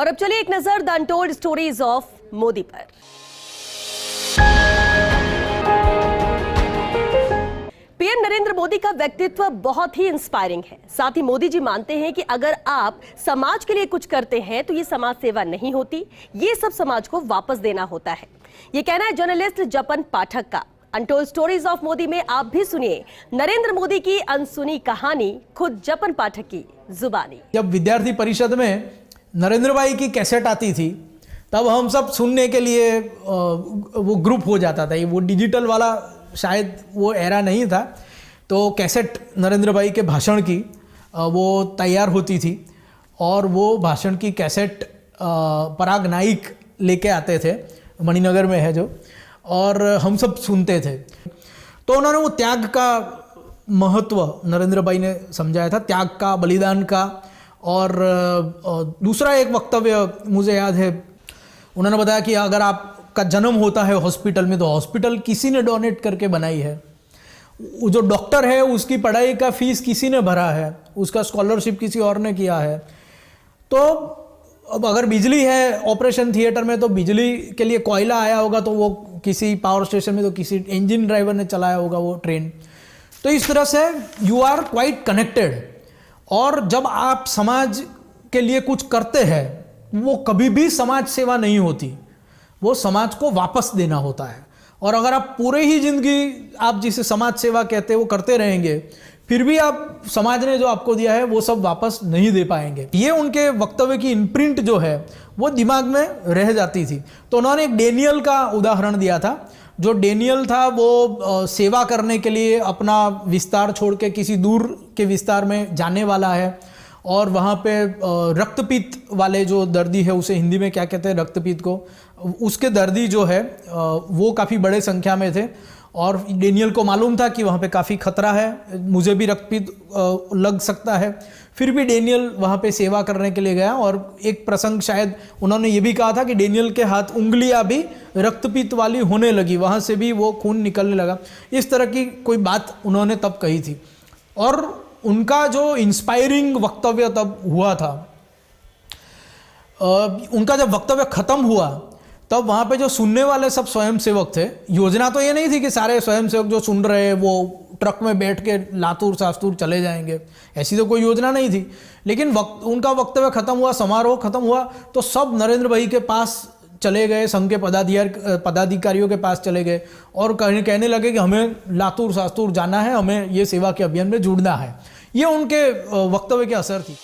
और अब चलिए एक नजर the untold stories of Modi पर। पीएम नरेंद्र मोदी का व्यक्तित्व बहुत ही इंस्पायरिंग है। साथ ही मोदी जी मानते हैं कि अगर आप समाज के लिए कुछ करते हैं तो ये समाज सेवा नहीं होती, ये सब समाज को वापस देना होता है। ये कहना है जर्नलिस्ट जपन पाठक का। अनटोल्ड स्टोरीज ऑफ मोदी में आप भी सुनिए नरेंद्र मोदी की अनसुनी कहानी, खुद जपन पाठक की जुबानी। जब विद्यार्थी परिषद में नरेंद्र भाई की कैसेट आती थी तब हम सब सुनने के लिए वो ग्रुप हो जाता था। वो डिजिटल वाला शायद वो एरा नहीं था, तो कैसेट नरेंद्र भाई के भाषण की वो तैयार होती थी और वो भाषण की कैसेट पराग नाइक लेके आते थे, मणिनगर में है जो, और हम सब सुनते थे। तो उन्होंने वो त्याग का महत्व नरेंद्र भाई ने समझाया था, त्याग का, बलिदान का। और दूसरा एक वक्तव्य मुझे याद है, उन्होंने बताया कि अगर आपका जन्म होता है हॉस्पिटल में तो हॉस्पिटल किसी ने डोनेट करके बनाई है, वो जो डॉक्टर है उसकी पढ़ाई का फीस किसी ने भरा है, उसका स्कॉलरशिप किसी और ने किया है। तो अब अगर बिजली है ऑपरेशन थिएटर में तो बिजली के लिए कोयला आया होगा, तो वो किसी पावर स्टेशन में तो किसी इंजन ड्राइवर ने चलाया होगा वो ट्रेन। तो इस तरह से यू आर क्वाइट कनेक्टेड। और जब आप समाज के लिए कुछ करते हैं वो कभी भी समाज सेवा नहीं होती, वो समाज को वापस देना होता है। और अगर आप पूरे ही जिंदगी आप जिसे समाज सेवा कहते हैं वो करते रहेंगे, फिर भी आप समाज ने जो आपको दिया है वो सब वापस नहीं दे पाएंगे। ये उनके वक्तव्य की इम्प्रिंट जो है वो दिमाग में रह जाती थी। तो उन्होंने एक डेनियल का उदाहरण दिया था। जो डेनियल था वो सेवा करने के लिए अपना विस्तार छोड़ के किसी दूर के विस्तार में जाने वाला है, और वहाँ पे रक्तपीत वाले जो दर्दी है, उसे हिंदी में क्या कहते हैं, रक्तपीत को, उसके दर्दी जो है वो काफ़ी बड़े संख्या में थे। और डेनियल को मालूम था कि वहाँ पे काफ़ी खतरा है, मुझे भी रक्तपीत लग सकता है। फिर भी डेनियल वहाँ पे सेवा करने के लिए गया। और एक प्रसंग शायद उन्होंने ये भी कहा था कि डेनियल के हाथ उंगलियाँ भी रक्तपीत वाली होने लगी, वहाँ से भी वो खून निकलने लगा। इस तरह की कोई बात उन्होंने तब कही थी। और उनका जो इंस्पायरिंग वक्तव्य तब हुआ था, उनका जब वक्तव्य खत्म हुआ तब वहाँ पे जो सुनने वाले सब स्वयंसेवक थे, योजना तो ये नहीं थी कि सारे स्वयंसेवक जो सुन रहे हैं वो ट्रक में बैठ के लातूर शास्तूर चले जाएंगे, ऐसी तो कोई योजना नहीं थी। लेकिन उनका वक्तव्य खत्म हुआ, समारोह खत्म हुआ, तो सब नरेंद्र भाई के पास चले गए, संघ के पदाधिकारियों के पास चले गए और कहने लगे कि हमें लातूर शास्तूर जाना है, हमें ये सेवा के अभियान में जुड़ना है। ये उनके वक्तव्य की असर थी।